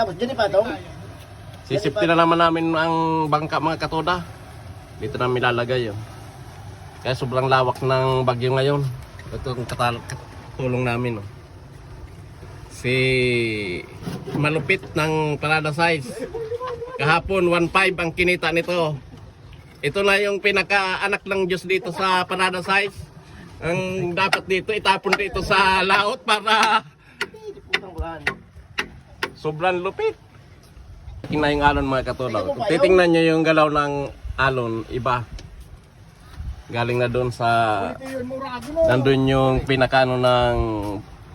Tapos dyan ipatong? Sisipti na naman namin ang bangka mga katoda. Dito namin lalagay yun. Kaya sobrang lawak ng bagyo ngayon. Ito ang katulong namin. Oh. Si malupit ng Parada Size. Kahapon 1.5 ang kinita nito. Ito na yung pinaka-anak ng Diyos dito sa Parada Size. Ang dapat dito itapon dito sa laot para sobrang lupit. Tingnan yung alon mga katoda. Kung titingnan nyo yung galaw ng alon, iba. Galing na doon sa nandun yung pinakano ng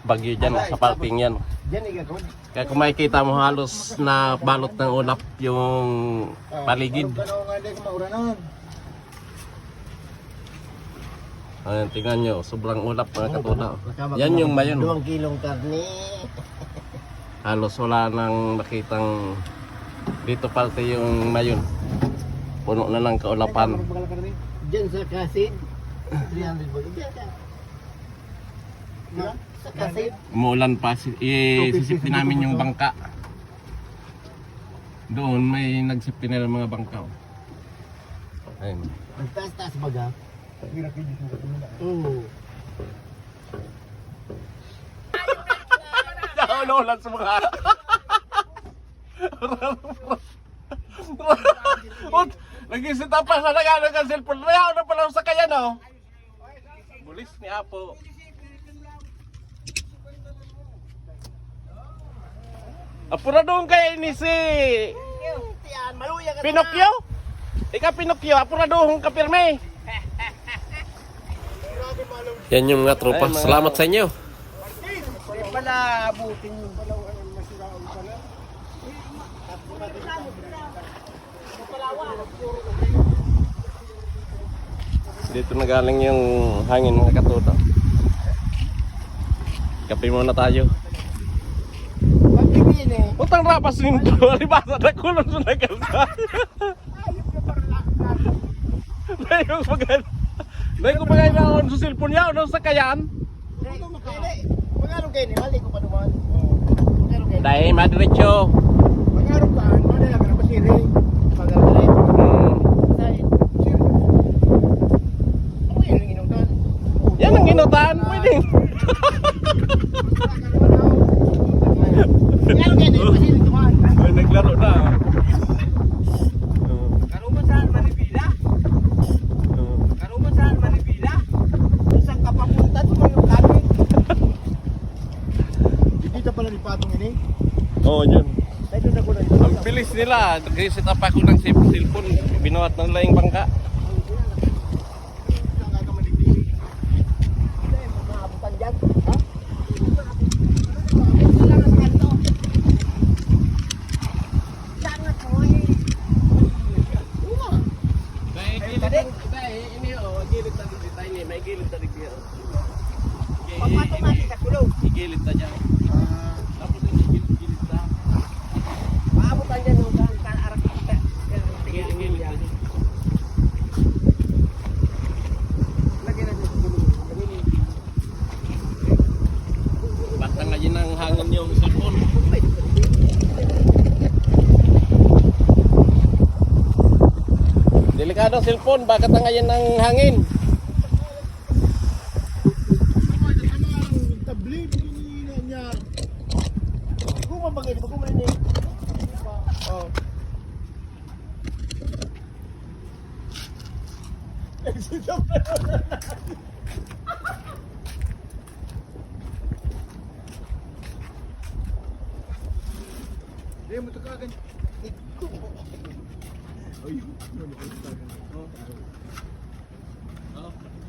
bagyo dyan sa parting yan. Kaya kung makikita mo halos na balot ng ulap yung paligid. Ayan, tingnan nyo, sobrang ulap mga katoda. Yan yung mayon. 2 kilong karne. Halos wala nang nakitang dito parte yung mayon. Puno na ng kaulapan. Diyan sa Kasid. 300 boy. Diyan ka. Sa Kasid. Umuulan pa, sisipti namin yung bangka. Doon may nagsipti na ng mga bangka. Ayun. Ang taas-taas baga. Oo. Naulan sa mga nag-isita pa sa nagano ng cellphone. Mayaw na pala sa kaya no. Bulis ni Apo. Apura doon kay ni si Pinocchio. Ika Pinocchio, apura doon kapirme. Yan yung mga tropa. Salamat sa inyo. Pala abutin yung Dito na galing yung hangin mga katoda. Kape muna tayo. Pagpipin eh. Utang rapas nito. Alibasa na kulon sa nagalsa. Dahil ko pagay na on sa cellphone niya. Ano sa kayan? Magano kayo ni Mali ko pa naman. Dahil madiretso. Magano ka? Ano na lang na siri? Magano rin. Yan ang ginutan. Pwedeng. Magano kayo ni Mali tuman. Naglaro na. Karuman saan Manibila? Karuman saan Manibila? Saan ka papunta tumayong kami? Dito pala ni Patong ini? Oo, yun. Dito na ko na. Ang bilis nila. Nag-set up ako ng cellphone. Binuhat ng laing bangka. Igilid na dyan. Tapos igilid na. Maabutan dyan no, kan arah kita. Igilid na dyan. Lagi na dito. Batang nga yun ang hangin yung cellphone. Delikado ang cellphone, bakit nga yan ang hangin? Dia mo tukagan.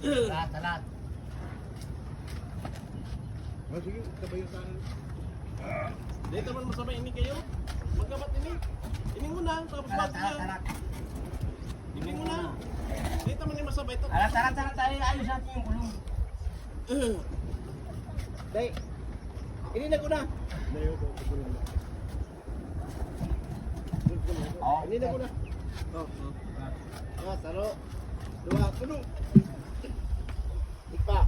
Ay, talat. Oh, sige, tabayo sana. Dito man masabay ini kayo. Magkabat ini. Ini muna, tapos bat na. Ini muna. Dito man yung masabay to. Talat tayo ayos natin yung gulong. Dai. Ini na ko na. Ini na ko na. Taro. Dua, tulo. Ikpa.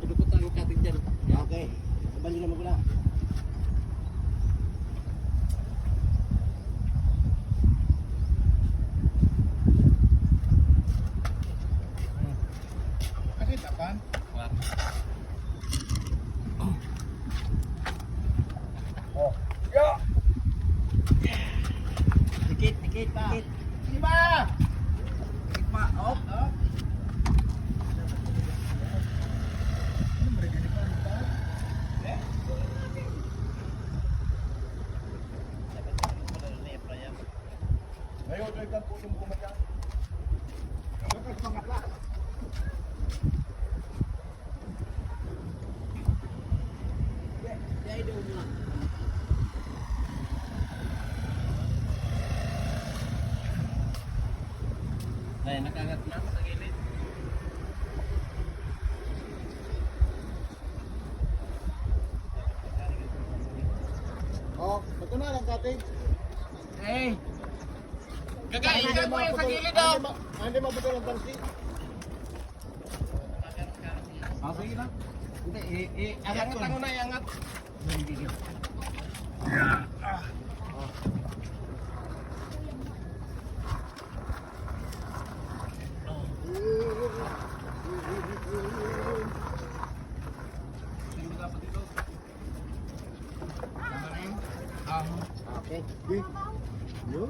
Idukutan ang kating dyan. Okay. Balik naman ko na. Ay, nakagat na sa gilid. Oh, ito na lang cottage. Eh! Kagaikan mo yan sa gilid daw! Hindi mabutol ang tansi. Ah, sige na. Hindi, Iangat ako na, iangat. Okay. Yun.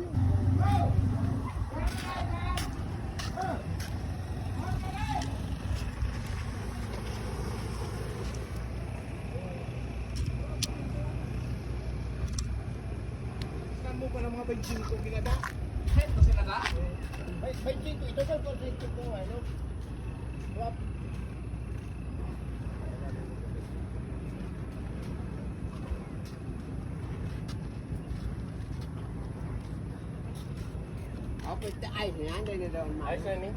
Saan mo pa ng mga 25 ginada? Ito sila na? 25, ito daw 25 ko, ano? Swap. Okay, ay, nanday na daw ang Ayos na ni.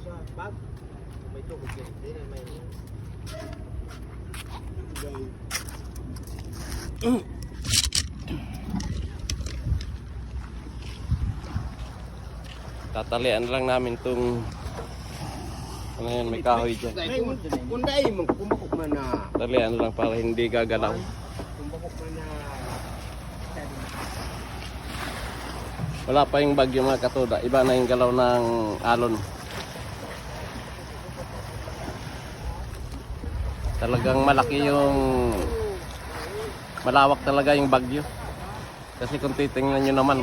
sa bag. May tubig yan. Hindi na may... Tatalian lang namin itong ano yun, may kahoy dyan. Kunday mo, kumbakok man na... Talian lang para hindi gagalaw. Kumbakok man na... Wala pa yung bagyo mga katoda. Iba na yung galaw ng alon. Talagang malaki yung... Malawak talaga yung bagyo. Kasi kung titingnan nyo naman,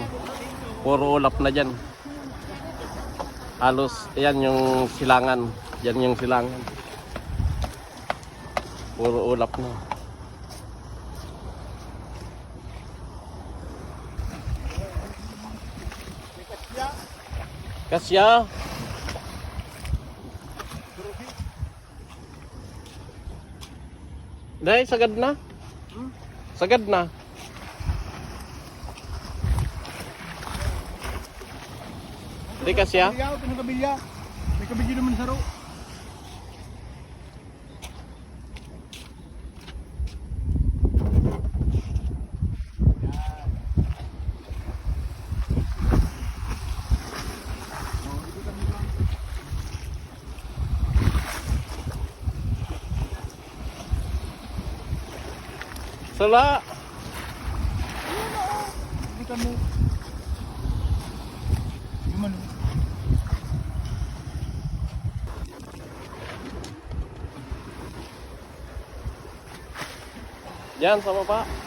puro ulap na dyan. Halos, yan yung silangan. Yan yung silangan. Puro ulap na. Kasya. Dahil sagad na. Sagad na. Di kasya. Kabilya, ito na kabilya. May kabilya naman sa ro. Sala. Hindi ka mo. Gimana? Yan sama Pak.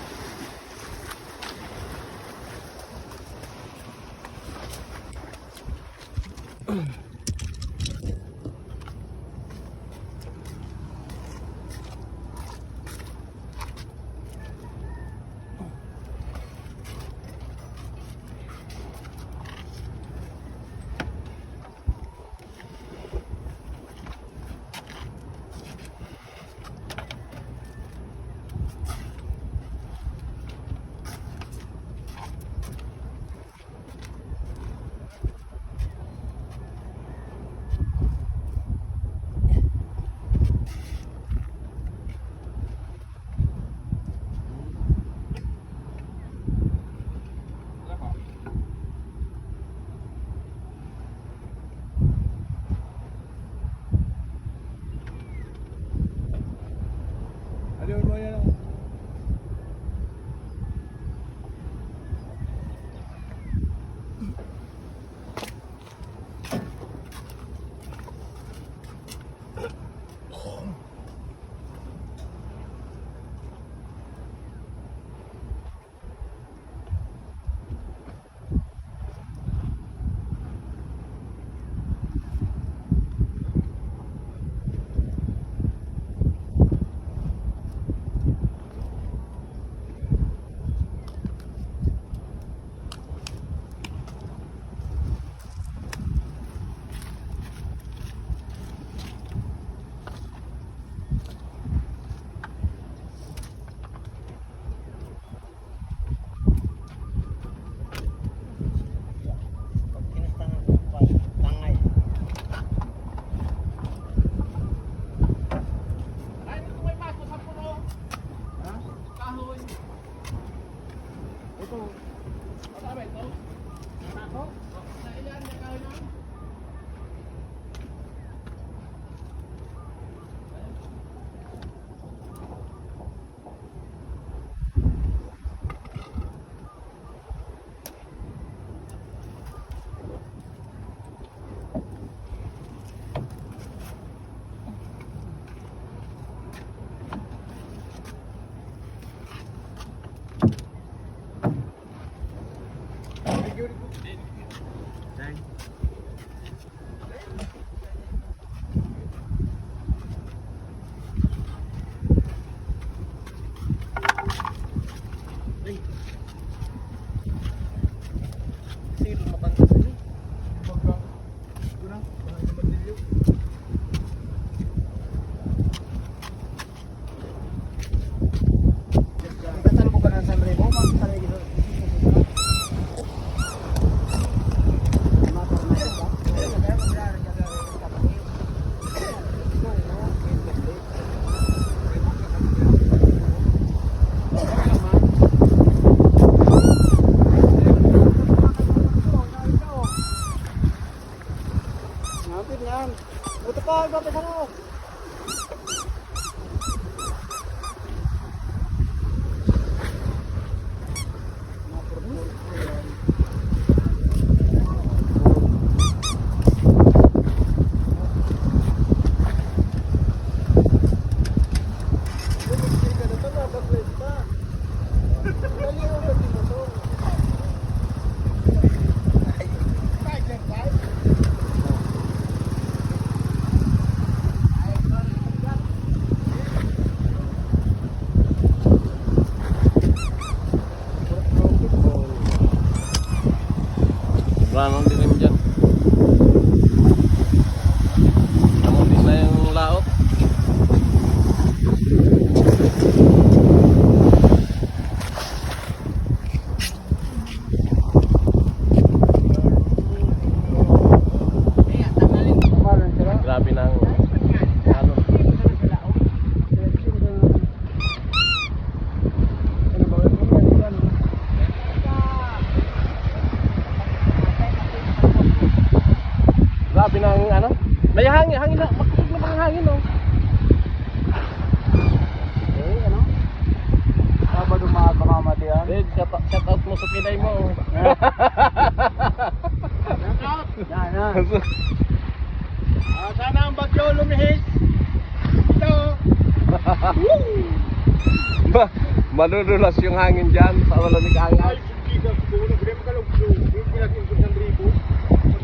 natin yan. Buto pa, ba't ano? Wala nang dilim dyan. Namundin na yung laot. Grabe ng ano. Grabe ng ano. May hangin na. Makinig na mga hangin oh. Eh, ano? Sabado makakamamati yan. Dave, shout out mo sa pinay mo. Yan. Sana ang bagyo lumihis. Ito. Madudulas yung hangin dyan sa wala ni kaangat.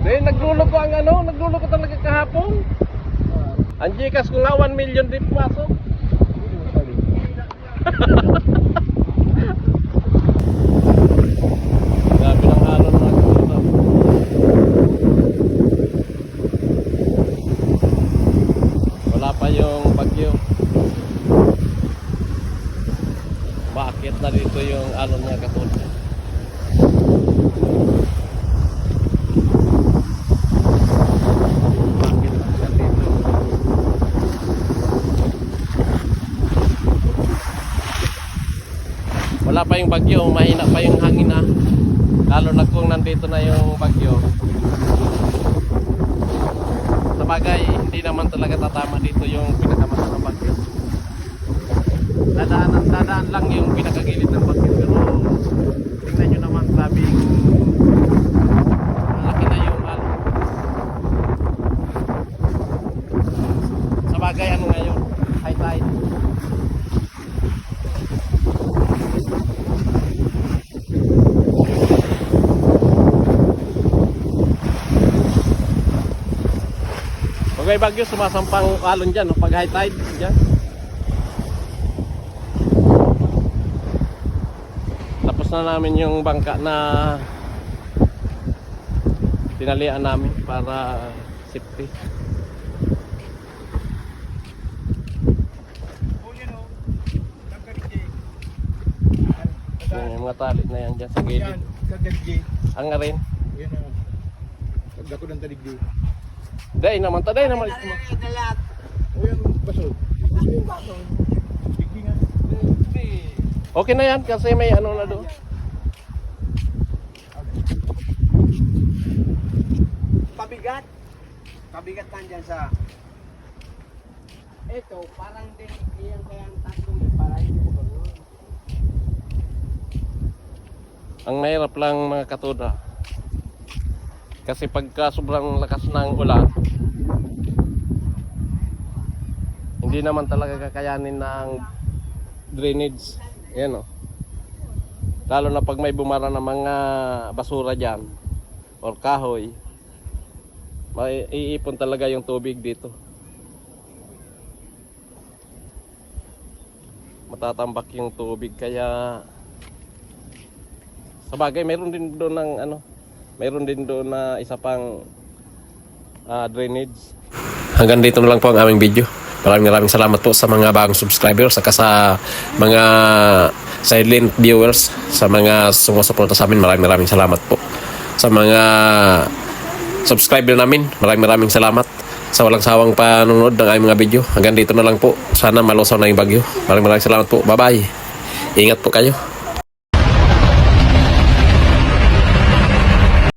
Dahil naglulog ko ang ano, naglulog ko talaga kahapon. Ang Gcash ko nga 1 million din pumasok. Grabe ng alon mga katuda. Wala pa yung bagyo. Bakit na dito yung alon mga katuda? Wala pa yung bagyo, mahina pa yung hangin na. Lalo na kung nandito na yung bagyo. Sa bagay, hindi naman talaga tatama dito yung pinakamata ng bagyo. Dadaan lang yung pinakagilid ng bagyo. Pero tingnan nyo naman, sabing malaki na yung ano. Sa bagay, ano ngayon? High tide. Pag may bagyo, sumasampang alon dyan, no? Pag high tide dyan. Tapos na namin yung bangka na tinalian namin para safety. Yung mga tali na yan dyan sa gilid. Ang nga rin. Yan o. Pagdako ng taligdi. Day naman. O yung baso. Yung baso. Bigdi nga. Okay na yan kasi may ano na doon. Pabigat. Pabigat lang dyan sa... Ito, parang din iyan kayang tatlong para hindi mo gano'n. Ang mahirap lang mga katuda. Kasi pagka sobrang lakas ng ulan, hindi naman talaga kakayanin ng drainage. Yan o. Lalo na pag may bumara ng mga basura dyan or kahoy, maiipon talaga yung tubig dito. Matatambak yung tubig kaya sa bagay mayroon din doon ng ano, mayroon din doon na isa pang drainage. Hanggang dito na lang po ang aming video. Maraming salamat po sa mga bagong subscribers saka sa mga silent viewers, sa mga sumusuporta sa amin. Maraming salamat po. Sa mga subscriber namin, maraming salamat sa walang sawang panonood ng aming mga video. Hanggang dito na lang po. Sana malusaw na yung bagyo. Maraming salamat po. Bye-bye. Ingat po kayo.